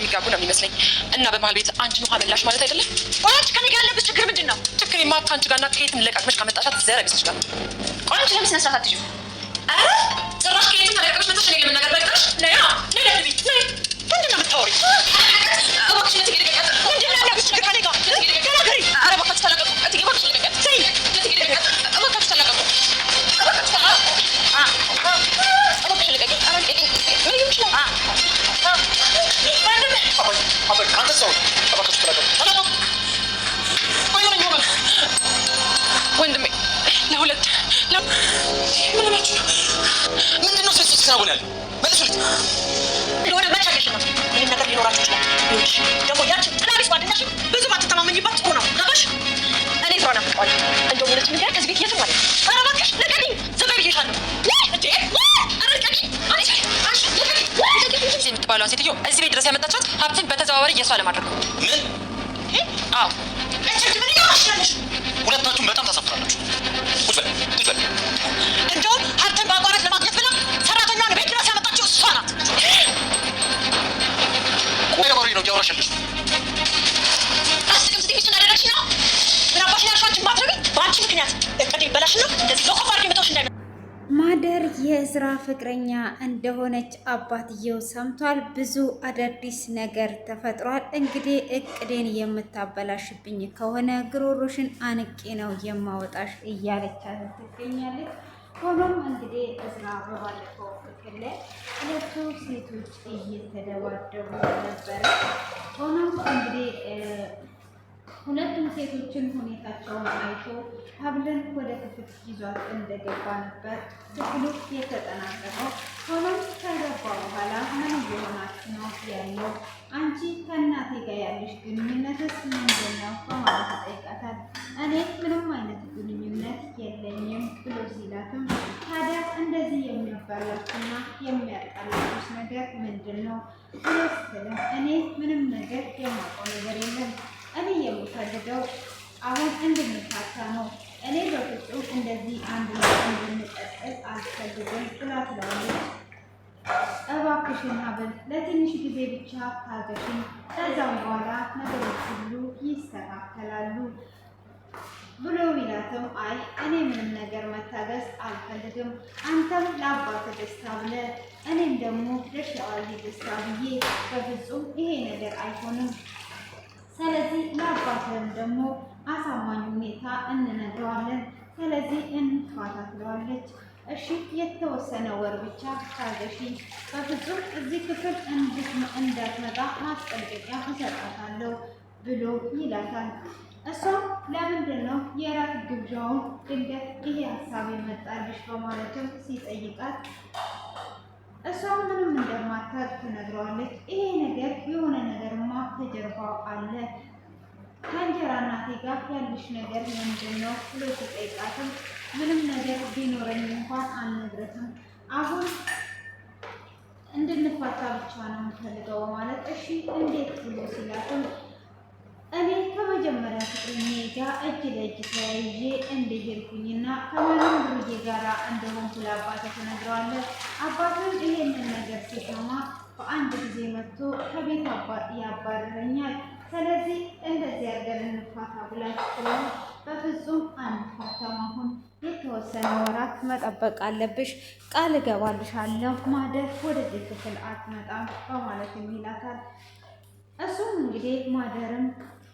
የሚጋቡ ነው የሚመስለኝ እና በመሀል ቤት አንቺን ውሃ በላሽ ማለት አይደለም። ቆንጆ ከኔ ጋር ያለብሽ ችግር ምንድን ነው? ችግሬማ ከአንቺ ጋርና ከየትም ለቃቅመሽ ካመጣሻት ዘረ ቢስሽ ጋር ቆንጆ ለምን ስነ ስርዓት አትይዥም? ኧረ ጭራሽ ከየትም ተለቀቅሽ መጥተሽ እኔ ለምን ነገር በቃሽ? ነይ ነይ ለድቢ ነይ። ምንድን ነው የምታወሪው? እባክሽ ለትጌ ልቀቂያት። ምንድን ነው ያለብሽ ችግር ከኔ ጋር? ተናገሪ። ኧረ እባክሽ ተለቀቁ። እትጌ እባክሽ ልቀቂያት። ተይ ለትጌ ልቀቂያት። እባክሽ ተለቀቁ። እባክሽ ልቀቂያት። ኧረ ልቀቂኝ። ምን ሊሆን ይችላል? አንተ ሰው እባክሽ ተለቀቁ። ተለቀቁ። ወንድሜ ለሁለት ምን ሆናችሁ ነው? ምንድን ነው ስልስ ሲሳቡን ያለ መልሱልኝ እንደሆነ መቻለሽ ነው። ይህን ነገር ሊኖራችሁ ይችላል። ይኸውልሽ ደግሞ ያችን ጥላቢስ ጓደኛሽን ብዙ ባትተማመኝባት ጥሩ ነው። ገባሽ? እኔ ስራውን አፍቀዋለሁ። እንደውም እውነት ነገር ከዚህ ቤት የትም ማለት ነው። ኧረ እባክሽ ልቀቂኝ። ዝም በይ ብዬሻለሁ። እንዴ ኧረ ልቀቂኝ። ጊዜ የምትባለዋ ሴትዮ እዚህ ቤት ድረስ ያመጣቻት ሀብትን በተዘዋዋሪ የሷ ለማድረግ ነው። ምን? አዎ ምን እያወራሽ? ሁለታችሁም በጣም ታሳፍራላችሁ። ቁጭ በል ቁጭ በል። እንደውም ሀብትን በአቋራጭ ለማግኘት ብላ ሰራተኛዋን ቤት ድረስ ያመጣችው እሷ ናት። ቆይ ወሬ ነው እያወራሽ ያለሽ። አስቅም ስትይ እሱን አደረግሽ ነው። ምን አባሽ ያልሽው አንቺን ማድረግ በአንቺ ምክንያት እቅድ ይበላሽ ነው። እንደዚህ ለኮፍ አድርጌ መተውሽ እንዳይ ማደር የእዝራ ፍቅረኛ እንደሆነች አባትየው ሰምቷል። ብዙ አዳዲስ ነገር ተፈጥሯል። እንግዲህ እቅዴን የምታበላሽብኝ ከሆነ ግሮሮሽን አንቄ ነው የማወጣሽ እያለቻት ትገኛለች። ሆኖም እንግዲህ እዝራ በባለፈው ክፍል ላይ ሁለቱ ሴቶች እየተደባደቡ ነበረ። ሆኖም እንግዲህ ሁለቱም ሴቶችን ሁኔታቸውን አይቶ ሀብልን ወደ ክፍል ይዟት እንደገባ ነበር ክፍሉ የተጠናቀቀው። ሆኖም ከገባ በኋላ ምን እየሆናችሁ ነው ያለው? አንቺ ከእናቴ ጋር ያለሽ ግንኙነትስ ምንድን ነው በማለት ይጠይቃታል። እኔ ምንም አይነት ግንኙነት የለኝም ብሎ ሲላትም ታዲያ እንደዚህ የሚያባላችሁና የሚያጣላችሁስ ነገር ምንድን ነው ብሎ ስትልም እኔ ምንም ነገር የማውቀው ነገር የለም እኔ የምፈልገው አሁን እንድንፋታ ነው። እኔ በፍጹም እንደዚህ አንድ ላይ እንድንቀጥል አልፈልግም ብላ ትለዋለች። እባክሽን ሀብል ለትንሽ ጊዜ ብቻ ታገሽኝ፣ ከዛም በኋላ ነገሮች ሁሉ ይስተካከላሉ ብሎ ቢላትም አይ እኔ ምንም ነገር መታገስ አልፈልግም፣ አንተም ለአባት ደስታ ብለህ እኔም ደግሞ ለሸዋዬ ደስታ ብዬ በፍጹም ይሄ ነገር አይሆንም። ስለዚህ ለአባትህም ደግሞ አሳማኝ ሁኔታ እንነግረዋለን። ስለዚህ እንፋታ ትለዋለች። እሺ የተወሰነ ወር ብቻ ታገሺ፣ በፍጹም እዚህ ክፍል እንዳትመጣ ማስጠንቀቂያ እሰጣታለሁ ብሎ ይላታል። እሷም ለምንድን ነው የራት ግብዣውን ድንገት ይሄ ሀሳብ የመጣልሽ በማለትም ሲጠይቃት እሷ ምንም እንደማታውቅ ትነግረዋለች። ይሄ ነገር የሆነ ነገርማ ከጀርባው አለ፣ ከእንጀራ እናቴ ጋር ያለሽ ነገር ምንድን ነው ብሎ ሲጠይቃትም ምንም ነገር ቢኖረኝ እንኳን አልነግርህም፣ አሁን እንድንፋታ ብቻ ነው የምፈልገው በማለት እሺ እንዴት ብሎ ሲላትም እኔ ከመጀመሪያ ፍቅረኛዬ ጋር እጅ ለእጅ ተያይዤ እንደሄድኩኝና ከማንም ብሩዬ ጋር እንደሆንኩ ለአባቴ ትነግረዋለህ። አባትም ይሄንን ነገር ሲሰማ በአንድ ጊዜ መጥቶ ከቤት ያባረረኛል። ስለዚህ እንደዚህ አድርገን እንፋታ ብላችሁ በፍጹም አንፋታም፣ አሁን የተወሰነ ወራት መጠበቅ አለብሽ፣ ቃል እገባልሻለሁ ማደር ወደዚህ ክፍል አትመጣም በማለት ይላታል። እሱም እንግዲህ ማደርም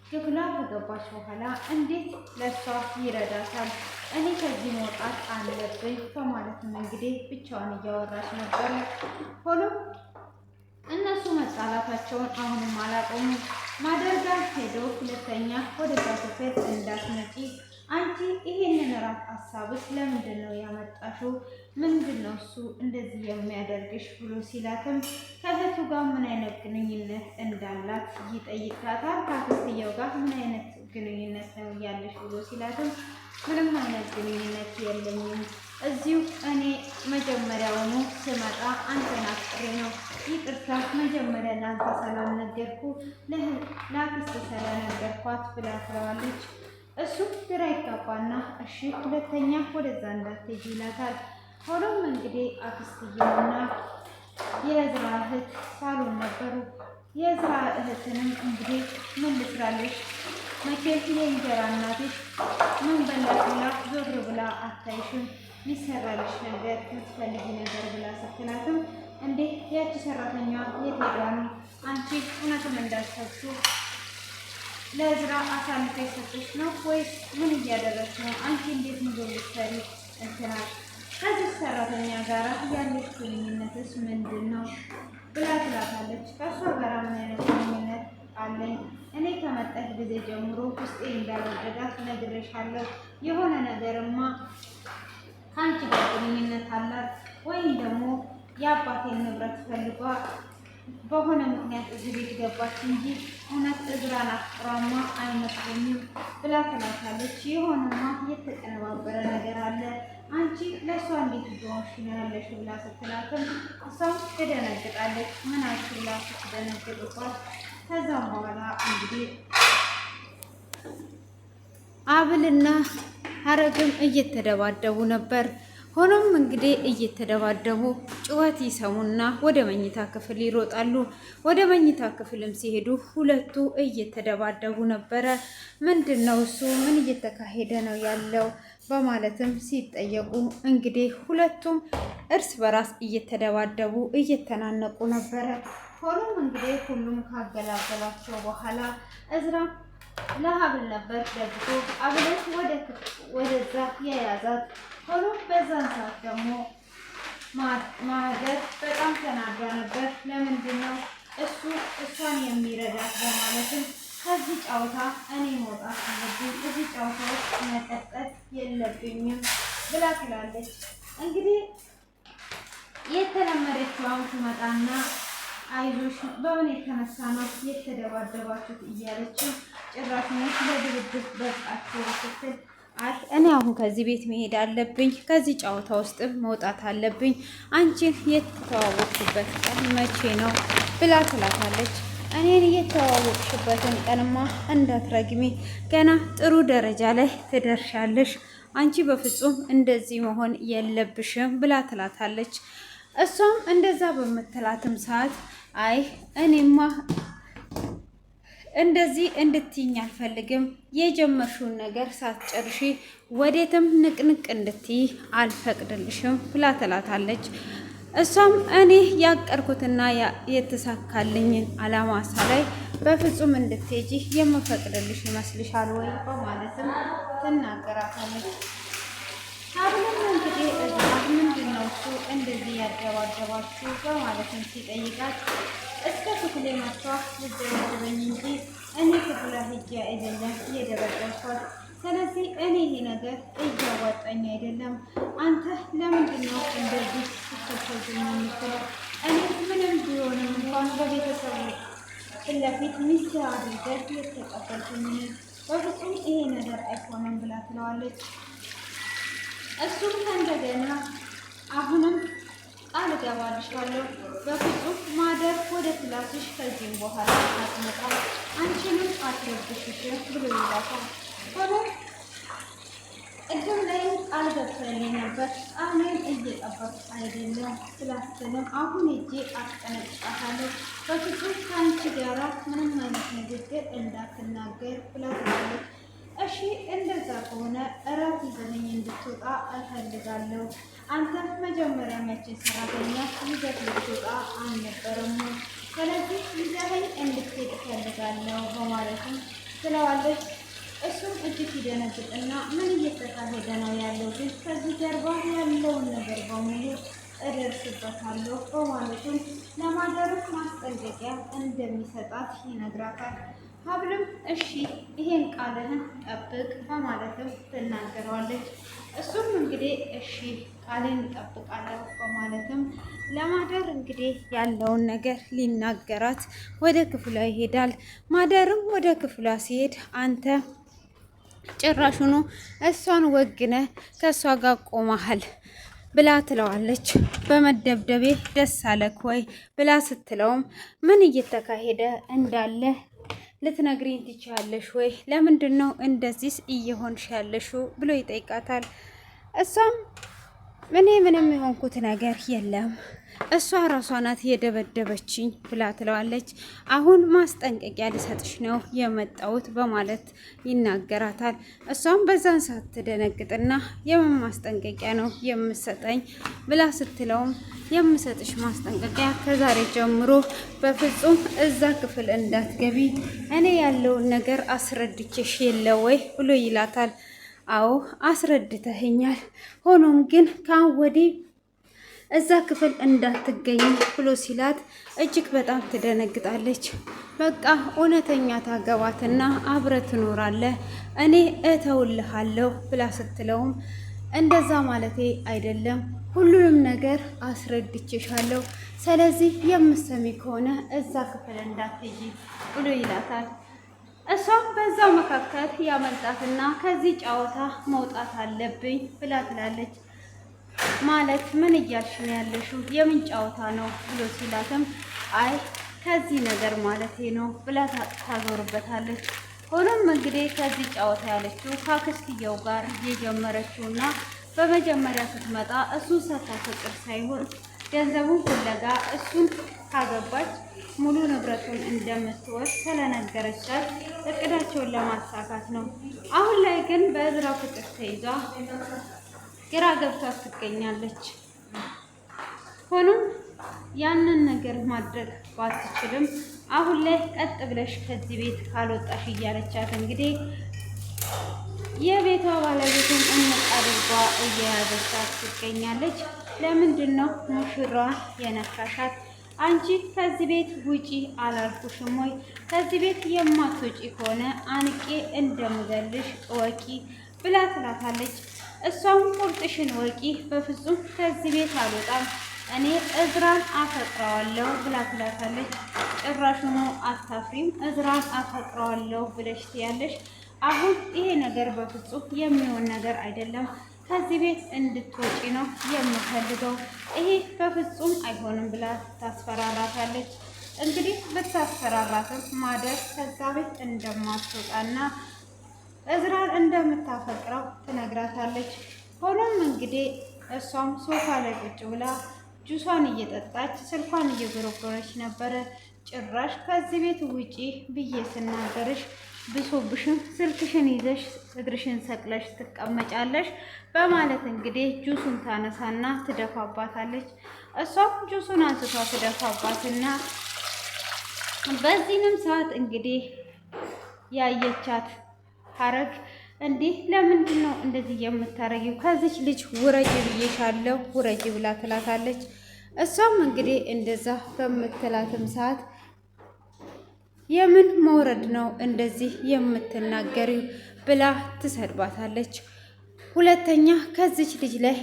ክፍሏ ከገባች በኋላ እንዴት ለሷ ይረዳታል፣ እኔ ከዚህ መውጣት አለብኝ በማለትም እንግዲህ ብቻዋን እያወራች ነበረ። ሆኖም እነሱ መጣላታቸውን አሁንም አላቆሙም። ማደር ጋር ሄዶ ሁለተኛ ወደዛ ክፍል እንዳትመጪ፣ አንቺ ይሄንን ራት ሀሳብስ ለምንድን ነው ያመጣሽው? ምንድን ነው እሱ እንደዚህ የሚያደርግሽ ብሎ ሲላትም ከእህቱ ጋር ምን አይነት ግንኙነት እንዳላት ይጠይቃታል። ከአክስትየው ጋር ምን አይነት ግንኙነት ነው ያለሽ ብሎ ሲላትም ምንም አይነት ግንኙነት የለኝም፣ እዚሁ እኔ መጀመሪያውኑ ስመጣ አንተን አፍቅሬ ነው፣ ይቅርታ መጀመሪያ ለአንተ ስላልነገርኩ ለአክስት ስለነገርኳት ብላ ትለዋለች። እሱ ግራ ይጋባና እሺ ሁለተኛ ወደዛ እንዳትሄጂ ይላታል። ሆኖም እንግዲህ አክስትየውና የእዝራ እህት ሳሎን ነበሩ። የእዝራ እህትንም እንግዲህ ምን ልስራለሽ መቼም የእንጀራ እናትሽ ምን በላሽ ብላ ዞር ብላ አታይሽም፣ ሚሰራልሽ ነገር የምትፈልጊ ነገር ብላ ስትላትም እንዴ ያቺ ሰራተኛ የት ሄዳ ነው? አንቺ እውነትም እንዳሰብሽው ለእዝራ አሳልፈ የሰጠሽ ነው ወይስ ምን እያደረግሽ ነው? አንቺ እንዴት ምግብ ልትሰሪ እንትናል? ከዚህ ሰራተኛ ጋር ያለሽ ግንኙነትስ ምንድን ነው ብላ ትላታለች። ከእሷ ጋር ምን አይነት ግንኙነት አለኝ? እኔ ከመጣሽ ጊዜ ጀምሮ ውስጤ እንዳልወደዳት ነግሬሻለሁ። የሆነ ነገርማ ከአንቺ ጋር ግንኙነት አላት ወይም ደግሞ የአባቴን ንብረት ፈልጓ በሆነ ምክንያት እዚህ ቤት ገባች እንጂ እውነት እዝራን አፍቅሯማ አይመስለኝም ብላ ትላታለች። የሆነማ የተቀነባበረ ነገር አለ፣ አንቺ ለእሷ እንዴት ሆንሽ ነው ያለሽ ብላ ስትላትም እሷም ትደነግጣለች። ምን አልሽ ብላ ስትደነግጥባት ከዛም በኋላ እንግዲህ አብልና ሀረግም እየተደባደቡ ነበር። ሆኖም እንግዲህ እየተደባደቡ ጩኸት ይሰሙና ወደ መኝታ ክፍል ይሮጣሉ። ወደ መኝታ ክፍልም ሲሄዱ ሁለቱ እየተደባደቡ ነበረ። ምንድን ነው እሱ? ምን እየተካሄደ ነው ያለው? በማለትም ሲጠየቁ እንግዲህ ሁለቱም እርስ በራስ እየተደባደቡ እየተናነቁ ነበረ። ሆኖም እንግዲህ ሁሉም ካገላገላቸው በኋላ እዝራ ለሀብል ነበር ደግፎ አብልን ወደዛ የያዛት። ሆኖም በዛን ሰዓት ደግሞ ማህደር በጣም ተናዳ ነበር። ለምንድን ነው እሱ እሷን የሚረዳት? በማለትም ከዚህ ጨዋታ እኔ መውጣት አለብኝ፣ እዚህ ጨዋታ ውስጥ መቀጠል የለብኝም ብላ ትላለች። እንግዲህ የተለመደችዋን ትመጣና አይዞሽ በምን የተነሳ ነው የተደባደባችሁት እያለችው ጭራሽ ለድብድብ በቃቸው ስትል እኔ አሁን ከዚህ ቤት መሄድ አለብኝ፣ ከዚህ ጨዋታ ውስጥ መውጣት አለብኝ፣ አንቺን የተዋወቅሽበት ቀን መቼ ነው ብላ ትላታለች። እኔን የተዋወቅሽበትን ቀንማ እንዳትረግሚ፣ ገና ጥሩ ደረጃ ላይ ትደርሻለሽ፣ አንቺ በፍጹም እንደዚህ መሆን የለብሽም ብላ ትላታለች። እሷም እንደዛ በምትላትም ሰዓት አይ እኔማ እንደዚህ እንድትይኝ አልፈልግም፣ የጀመርሽውን ነገር ሳትጨርሺ ወዴትም ንቅንቅ እንድትይ አልፈቅድልሽም ብላ ትላታለች። እሷም እኔ ያቀርኩትና የተሳካልኝን አላማ ሳላይ በፍጹም እንድትሄጂ የምፈቅድልሽ ይመስልሻል ወይ በማለትም ትናገራታለች። ሀብልም እንግዲህ እዝራ ምንድን ነው እሱ እንደዚህ ያደባደባችሁ በማለትም ሲጠይቃት እስከ ክፍሌ መጥቷ ልደበድበኝ እንጂ እኔ ክፍለ ሂጄ አይደለም እየደበደብኳት። ስለዚህ እኔ ይሄ ነገር እያዋጣኝ አይደለም። አንተ ለምንድን ነው እንደዚህ ስትከተልኝ የምትለው? እኔ ምንም ቢሆንም እንኳን በቤተሰቡ ፊት ለፊት ሚስት አድርገህ የተቀበልኩኝ በፍጹም ይሄ ነገር አይሆንም ብላ ትለዋለች። እሱም እንደገና አሁንም ቃል እገባልሻለሁ በፍጹም ማደር ወደ ክላስሽ ከዚህም በኋላ አትመጣም፣ አንቺንም አትረብሽሽ ብሎ ይላታል። ሆኖም ቅድም ላይም ቃል ገብተልኝ ነበር፣ ቃሌን እየጠበቅኩ አይደለም ስላስንም አሁን ሄጄ አስጠነቅቃታለሁ፣ በፍጹም ከአንቺ ጋራ ምንም አይነት ንግግር እንዳትናገር ብላ ትላለች። እሺ እንደዛ ከሆነ እራት ይዘኸኝ እንድትወጣ እፈልጋለሁ። አንተ መጀመሪያ መቼ ሰራተኛ ይዘህ ልትወጣ አልነበረም? ስለዚህ ይዘኸኝ እንድትሄድ እፈልጋለሁ በማለትም ትለዋለች። እሱም እጅግ ይደነግጥና ምን እየተካሄደ ነው ያለው? ግን ከዚህ ጀርባ ያለውን ነገር በሙሉ እደርስበታለሁ በማለትም ለማደርም ማስጠንቀቂያ እንደሚሰጣት ይነግራታል። ሀብልም እሺ ይሄን ቃልህን ጠብቅ በማለትም ትናገረዋለች። እሱም እንግዲህ እሺ ቃሌን እጠብቃለሁ በማለትም ለማደር እንግዲህ ያለውን ነገር ሊናገራት ወደ ክፍሏ ይሄዳል። ማደርም ወደ ክፍሏ ሲሄድ አንተ ጭራሹኑ እሷን ወግነ ከእሷ ጋር ቆመሃል ብላ ትለዋለች። በመደብደቤ ደስ አለክ ወይ ብላ ስትለውም ምን እየተካሄደ እንዳለ ልትነግሪኝ ትችያለሽ ወይ? ለምንድን ነው እንደዚህ እየሆንሽ ያለሽው ብሎ ይጠይቃታል። እሷም ምንም የሆንኩት ነገር የለም እሷ ራሷ ናት የደበደበችኝ ብላ ትለዋለች። አሁን ማስጠንቀቂያ ልሰጥሽ ነው የመጣሁት በማለት ይናገራታል። እሷም በዛን ሰዓት ትደነግጥና የምን ማስጠንቀቂያ ነው የምሰጠኝ ብላ ስትለውም የምሰጥሽ ማስጠንቀቂያ ከዛሬ ጀምሮ በፍጹም እዛ ክፍል እንዳትገቢ እኔ ያለውን ነገር አስረድቼሽ የለ ወይ ብሎ ይላታል። አዎ አስረድተኸኛል፣ ሆኖም ግን ከአሁን ወዲህ እዛ ክፍል እንዳትገኝ ብሎ ሲላት እጅግ በጣም ትደነግጣለች። በቃ እውነተኛ ታገባትና አብረ ትኖራለህ እኔ እተውልሃለሁ ብላ ስትለውም እንደዛ ማለቴ አይደለም፣ ሁሉንም ነገር አስረድቼሻለሁ፣ ስለዚህ የምሰሚ ከሆነ እዛ ክፍል እንዳትሄጂ ብሎ ይላታል። እሷም በዛው መካከል ያመልጣትና ከዚህ ጨዋታ መውጣት አለብኝ ብላ ትላለች። ማለት ምን እያልሽ ነው ያለሽው? የምን ጨዋታ ነው ብሎ ሲላትም አይ ከዚህ ነገር ማለቴ ነው ብላ ታዞርበታለች። ሆኖም እንግዲህ ከዚህ ጨዋታ ያለችው ከአክስትየው ጋር የጀመረችውና በመጀመሪያ ስትመጣ እሱን ሳታፈቅር ሳይሆን ገንዘቡን ፍለጋ እሱን ካገባች ሙሉ ንብረቱን እንደምትወስድ ስለነገረቻት እቅዳቸውን ለማሳካት ነው። አሁን ላይ ግን በእዝራ ፍቅር ተይዛ ግራ ገብታ ትገኛለች። ሆኖም ያንን ነገር ማድረግ ባትችልም አሁን ላይ ቀጥ ብለሽ ከዚህ ቤት ካልወጣሽ እያለቻት እንግዲህ የቤቷ ባለቤቱን እንቅ አድርጓ እየያዘቻት ትገኛለች። ለምንድን ነው ሙሽራዋን የነካሻት? አንቺ ከዚህ ቤት ውጪ አላልኩሽም ወይ? ከዚህ ቤት የማትወጪ ከሆነ አንቄ እንደምገልሽ እወቂ ብላ ትላታለች። እሷም ቁርጥሽን ወቂ፣ በፍጹም ከዚህ ቤት አልወጣም፣ እኔ እዝራን አፈቅረዋለሁ ብላ ትላታለች። ጭራሹኑ አታፍሪም? እዝራን አፈቅረዋለሁ ብለሽ ትያለሽ? አሁን ይሄ ነገር በፍጹም የሚሆን ነገር አይደለም። ከዚህ ቤት እንድትወጪ ነው የምፈልገው። ይሄ በፍጹም አይሆንም ብላ ታስፈራራታለች። እንግዲህ ብታስፈራራትም ማደር ከዛ ቤት እንደማትወጣና እዝራን እንደምታፈቅረው ትነግራታለች። ሆኖም እንግዲህ እሷም ሶፋ ላይ ቁጭ ብላ ጁሷን እየጠጣች ስልኳን እየጎረጎረች ነበረ። ጭራሽ ከዚህ ቤት ውጪ ብዬ ስናገርሽ ብሶብሽም ስልክሽን ይዘሽ እግርሽን ሰቅለሽ ትቀመጫለሽ በማለት እንግዲህ ጁሱን ታነሳና ትደፋባታለች። እሷም ጁሱን አንስቷ ትደፋባትና በዚህንም ሰዓት እንግዲህ ያየቻት ሐረግ እንዲህ ለምንድን ነው እንደዚህ የምታረጊው? ከዚች ልጅ ውረጅ ብዬሻለሁ ውረጅ ብላ ትላታለች። እሷም እንግዲህ እንደዛ በምትላትም ሰዓት የምን መውረድ ነው እንደዚህ የምትናገሪው ብላ ትሰድባታለች። ሁለተኛ ከዚች ልጅ ላይ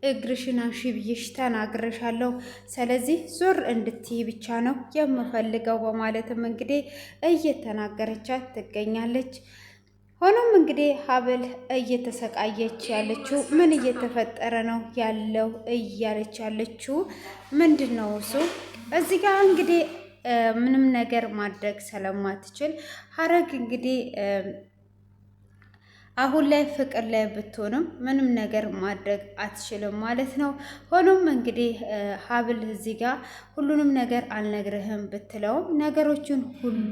እግርሽን አንሺ ብዬሽ ተናግረሻለሁ፣ ስለዚህ ዞር እንድትይ ብቻ ነው የምፈልገው በማለትም እንግዲህ እየተናገረቻት ትገኛለች። ሆኖም እንግዲህ ሀብል እየተሰቃየች ያለችው ምን እየተፈጠረ ነው ያለው እያለች ያለችው ምንድን ነው እሱ እዚህ ጋር እንግዲህ ምንም ነገር ማድረግ ስለማትችል ሐረግ እንግዲህ አሁን ላይ ፍቅር ላይ ብትሆንም ምንም ነገር ማድረግ አትችልም ማለት ነው። ሆኖም እንግዲህ ሀብል እዚህ ጋር ሁሉንም ነገር አልነግርህም ብትለውም ነገሮችን ሁሉ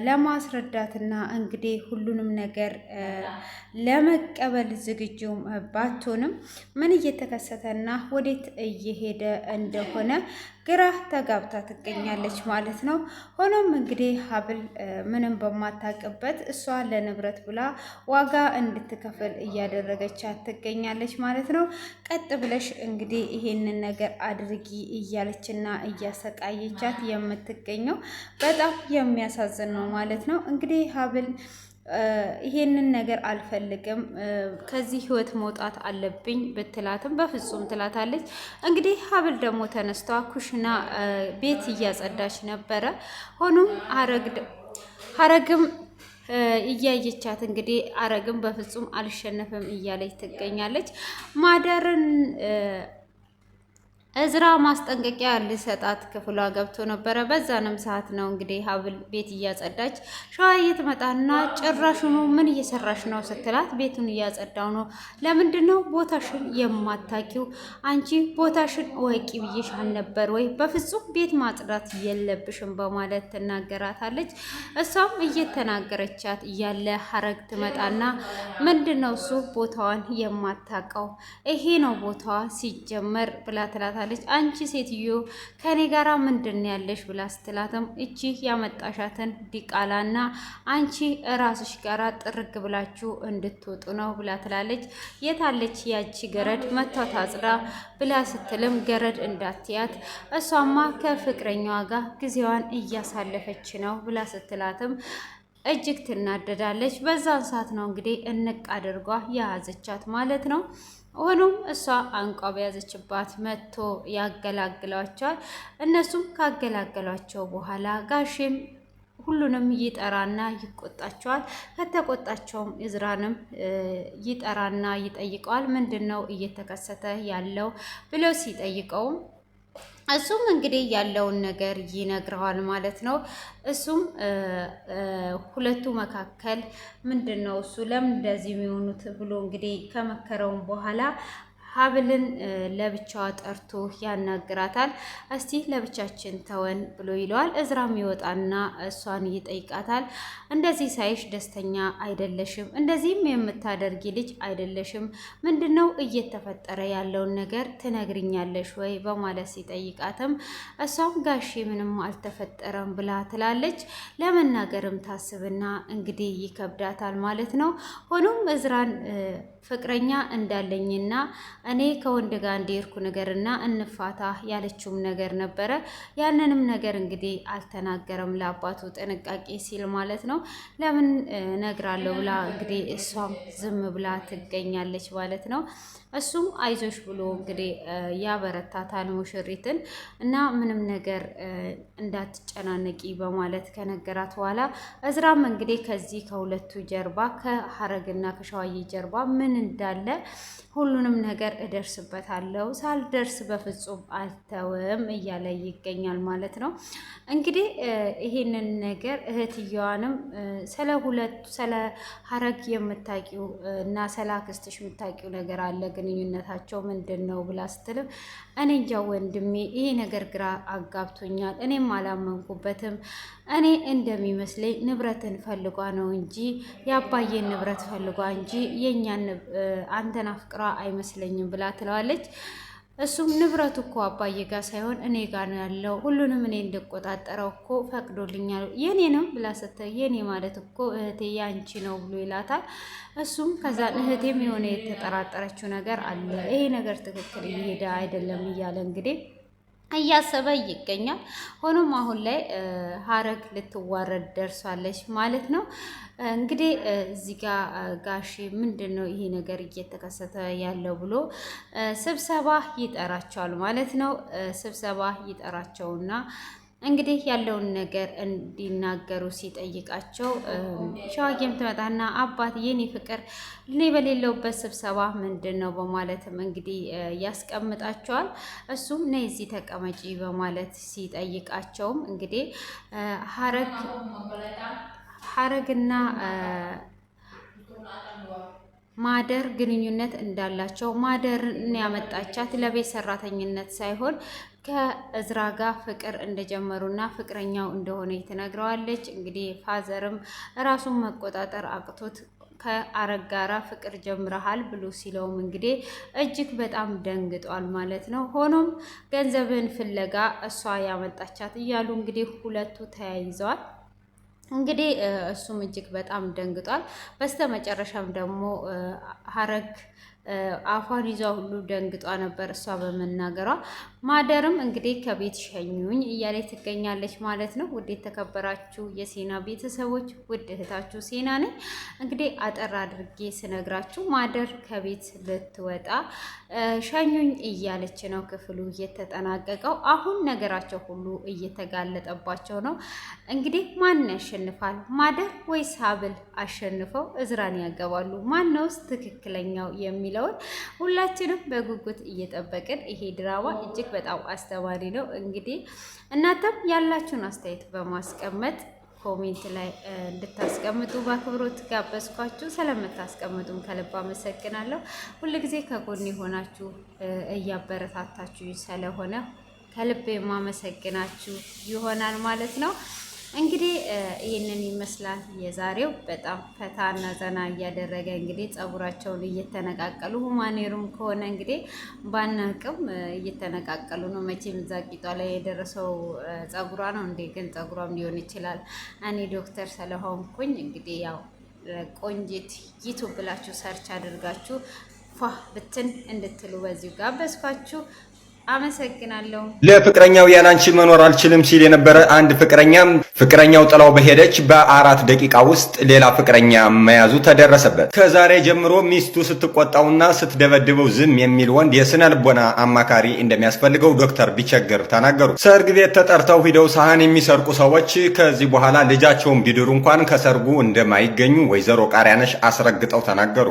ለማስረዳትና እንግዲህ ሁሉንም ነገር ለመቀበል ዝግጁ ባትሆንም ምን እየተከሰተና ወዴት እየሄደ እንደሆነ ግራ ተጋብታ ትገኛለች ማለት ነው። ሆኖም እንግዲህ ሀብል ምንም በማታውቅበት እሷ ለንብረት ብላ ዋጋ እንድትከፍል እያደረገቻት ትገኛለች ማለት ነው። ቀጥ ብለሽ እንግዲህ ይሄንን ነገር አድርጊ እያለችና እያሰቃየቻት የምትገኘው በጣም የሚያሳዝን ነው ማለት ነው። እንግዲህ ሀብል ይሄንን ነገር አልፈልግም፣ ከዚህ ህይወት መውጣት አለብኝ ብትላትም በፍጹም ትላታለች። እንግዲህ ሀብል ደግሞ ተነስቷ ኩሽና ቤት እያጸዳች ነበረ። ሆኖም ሀረግም እያየቻት እንግዲህ ሐረግም በፍጹም አልሸነፍም እያለች ትገኛለች። እዝራ ማስጠንቀቂያ ሊሰጣት ክፍሏ ገብቶ ነበረ። በዛንም ሰዓት ነው እንግዲህ ሀብል ቤት እያጸዳች ሸዋዬ ትመጣና ጭራሹኑ ምን እየሰራሽ ነው ስትላት፣ ቤቱን እያጸዳው ነው። ለምንድን ነው ቦታሽን የማታውቂው? አንቺ ቦታሽን ወቂ ብዬሽ አልነበር ወይ? በፍጹም ቤት ማጽዳት የለብሽም በማለት ትናገራታለች። እሷም እየተናገረቻት እያለ ሀረግ ትመጣና ምንድን ነው እሱ ቦታዋን የማታውቀው? ይሄ ነው ቦታዋ ሲጀመር ብላ ትላታለች። አንቺ ሴትዮ ከኔ ጋራ ምንድን ያለሽ ብላ ስትላትም እቺ ያመጣሻትን ዲቃላና አንቺ ራስሽ ጋራ ጥርግ ብላችሁ እንድትወጡ ነው ብላ ትላለች። የታለች ያቺ ገረድ መታው ታጽዳ ብላ ስትልም ገረድ እንዳትያት እሷማ ከፍቅረኛዋ ጋር ጊዜዋን እያሳለፈች ነው ብላ ስትላትም እጅግ ትናደዳለች። በዛን ሰዓት ነው እንግዲህ እንቅ አድርጓ የያዘቻት ማለት ነው። ሆኖም እሷ አንቋ በያዘችባት መጥቶ ያገላግሏቸዋል። እነሱም ካገላገሏቸው በኋላ ጋሼም ሁሉንም ይጠራና ይቆጣቸዋል። ከተቆጣቸውም እዝራንም ይጠራና ይጠይቀዋል። ምንድን ነው እየተከሰተ ያለው ብሎ ሲጠይቀውም እሱም እንግዲህ ያለውን ነገር ይነግረዋል ማለት ነው። እሱም ሁለቱ መካከል ምንድን ነው እሱ ለምን እንደዚህ የሚሆኑት ብሎ እንግዲህ ከመከረውን በኋላ ሀብልን ለብቻዋ ጠርቶ ያናግራታል። እስቲ ለብቻችን ተወን ብሎ ይለዋል። እዝራም ይወጣና እሷን ይጠይቃታል። እንደዚህ ሳይሽ ደስተኛ አይደለሽም፣ እንደዚህም የምታደርጊ ልጅ አይደለሽም። ምንድነው እየተፈጠረ ያለውን ነገር ትነግርኛለሽ ወይ በማለት ሲጠይቃትም እሷም ጋሼ ምንም አልተፈጠረም ብላ ትላለች። ለመናገርም ታስብና እንግዲህ ይከብዳታል ማለት ነው። ሆኖም እዝራን ፍቅረኛ እንዳለኝና እኔ ከወንድ ጋር እንዲርኩ ነገርና እንፋታ ያለችውም ነገር ነበረ። ያንንም ነገር እንግዲህ አልተናገረም ለአባቱ ጥንቃቄ ሲል ማለት ነው። ለምን ነግራለሁ ብላ እንግዲህ እሷም ዝም ብላ ትገኛለች ማለት ነው። እሱም አይዞሽ ብሎ እንግዲህ ያበረታታል ሙሽሪትን እና ምንም ነገር እንዳትጨናነቂ በማለት ከነገራት በኋላ እዝራም እንግዲህ ከዚህ ከሁለቱ ጀርባ ከሀረግና ከሸዋዬ ጀርባ ምን እንዳለ ሁሉንም ነገር እደርስበታለሁ፣ ሳልደርስ በፍጹም አልተውም እያለ ይገኛል ማለት ነው። እንግዲህ ይሄንን ነገር እህትየዋንም ስለ ሀረግ የምታውቂው እና ስለ አክስትሽ የምታውቂው ነገር አለ ግንኙነታቸው ምንድን ነው ብላ ስትልም እኔ እንጃ ወንድሜ ይሄ ነገር ግራ አጋብቶኛል፣ እኔም አላመንኩበትም። እኔ እንደሚመስለኝ ንብረትን ፈልጓ ነው እንጂ የአባዬን ንብረት ፈልጓ እንጂ የእኛን አንተን አፍቅራ አይመስለኝም ብላ ትለዋለች። እሱም ንብረቱ እኮ አባዬ ጋር ሳይሆን እኔ ጋር ነው ያለው፣ ሁሉንም እኔ እንድቆጣጠረው እኮ ፈቅዶልኛል። የኔንም ብላ ስትል የኔ ማለት እኮ እህቴ ያንቺ ነው ብሎ ይላታል። እሱም ከዛ እህቴም የሆነ የተጠራጠረችው ነገር አለ፣ ይሄ ነገር ትክክል እየሄደ አይደለም እያለ እንግዲህ እያሰበ ይገኛል። ሆኖም አሁን ላይ ሀረግ ልትዋረድ ደርሷለች ማለት ነው። እንግዲህ እዚህ ጋር ጋሼ ምንድን ነው ይሄ ነገር እየተከሰተ ያለው ብሎ ስብሰባ ይጠራቸዋል ማለት ነው። ስብሰባ ይጠራቸውና እንግዲህ ያለውን ነገር እንዲናገሩ ሲጠይቃቸው ሸዋዬም ትመጣና አባት የኔ ፍቅር እኔ በሌለውበት ስብሰባ ምንድን ነው በማለትም እንግዲህ ያስቀምጣቸዋል። እሱም ነይ እዚህ ተቀመጪ በማለት ሲጠይቃቸውም እንግዲህ ሀረግና ማደር ግንኙነት እንዳላቸው ማደርን ያመጣቻት ለቤት ሰራተኝነት ሳይሆን ከእዝራ ጋር ፍቅር እንደጀመሩና ፍቅረኛው እንደሆነ ትነግረዋለች። እንግዲህ ፋዘርም ራሱን መቆጣጠር አቅቶት ከአረግ ጋራ ፍቅር ጀምረሃል ብሎ ሲለውም እንግዲህ እጅግ በጣም ደንግጧል ማለት ነው። ሆኖም ገንዘብን ፍለጋ እሷ ያመጣቻት እያሉ እንግዲህ ሁለቱ ተያይዘዋል። እንግዲህ እሱም እጅግ በጣም ደንግጧል። በስተመጨረሻም ደግሞ ሀረግ አፏን ይዟ ሁሉ ደንግጧ ነበር እሷ በመናገሯ። ማደርም እንግዲህ ከቤት ሸኙኝ እያለች ትገኛለች ማለት ነው። ውድ የተከበራችሁ የሴና ቤተሰቦች ውድ እህታችሁ ሴና ነኝ። እንግዲህ አጠር አድርጌ ስነግራችሁ ማደር ከቤት ልትወጣ ሸኙኝ እያለች ነው ክፍሉ እየተጠናቀቀው። አሁን ነገራቸው ሁሉ እየተጋለጠባቸው ነው። እንግዲህ ማን ያሸንፋል? ማደር ወይስ ሀብል አሸንፈው እዝራን ያገባሉ? ማነውስ ትክክለኛው የሚል የሚለውን ሁላችንም በጉጉት እየጠበቅን፣ ይሄ ድራማ እጅግ በጣም አስተማሪ ነው። እንግዲህ እናንተም ያላችሁን አስተያየት በማስቀመጥ ኮሜንት ላይ እንድታስቀምጡ በአክብሮት ጋበዝኳችሁ። ስለምታስቀምጡም ከልብ አመሰግናለሁ። ሁልጊዜ ከጎን የሆናችሁ እያበረታታችሁ ስለሆነ ከልብ የማመሰግናችሁ ይሆናል ማለት ነው። እንግዲህ ይህንን ይመስላል የዛሬው። በጣም ፈታና ዘና እያደረገ እንግዲህ ጸጉራቸውን እየተነቃቀሉ ሁማኔሩም ከሆነ እንግዲህ ባናቅም እየተነቃቀሉ ነው። መቼም እዛ ቂጧ ላይ የደረሰው ጸጉሯ ነው እንዴ? ግን ጸጉሯም ሊሆን ይችላል። እኔ ዶክተር ስለሆንኩኝ እንግዲህ ያው ቆንጂት ዩቱብ ብላችሁ ሰርች አድርጋችሁ ፏ ብትን እንድትሉ በዚሁ ጋበዝኳችሁ። አመሰግናለሁ። ለፍቅረኛው ያላንቺ መኖር አልችልም ሲል የነበረ አንድ ፍቅረኛው ጥላው በሄደች በ4 ደቂቃ ውስጥ ሌላ ፍቅረኛ መያዙ ተደረሰበት። ከዛሬ ጀምሮ ሚስቱ ስትቆጣውና ስትደበድበው ዝም የሚል ወንድ የስነ ልቦና አማካሪ እንደሚያስፈልገው ዶክተር ቢቸግር ተናገሩ። ሰርግ ቤት ተጠርተው ሂደው ሳህን የሚሰርቁ ሰዎች ከዚህ በኋላ ልጃቸውን ቢድሩ እንኳን ከሰርጉ እንደማይገኙ ወይዘሮ ቃሪያነሽ አስረግጠው ተናገሩ።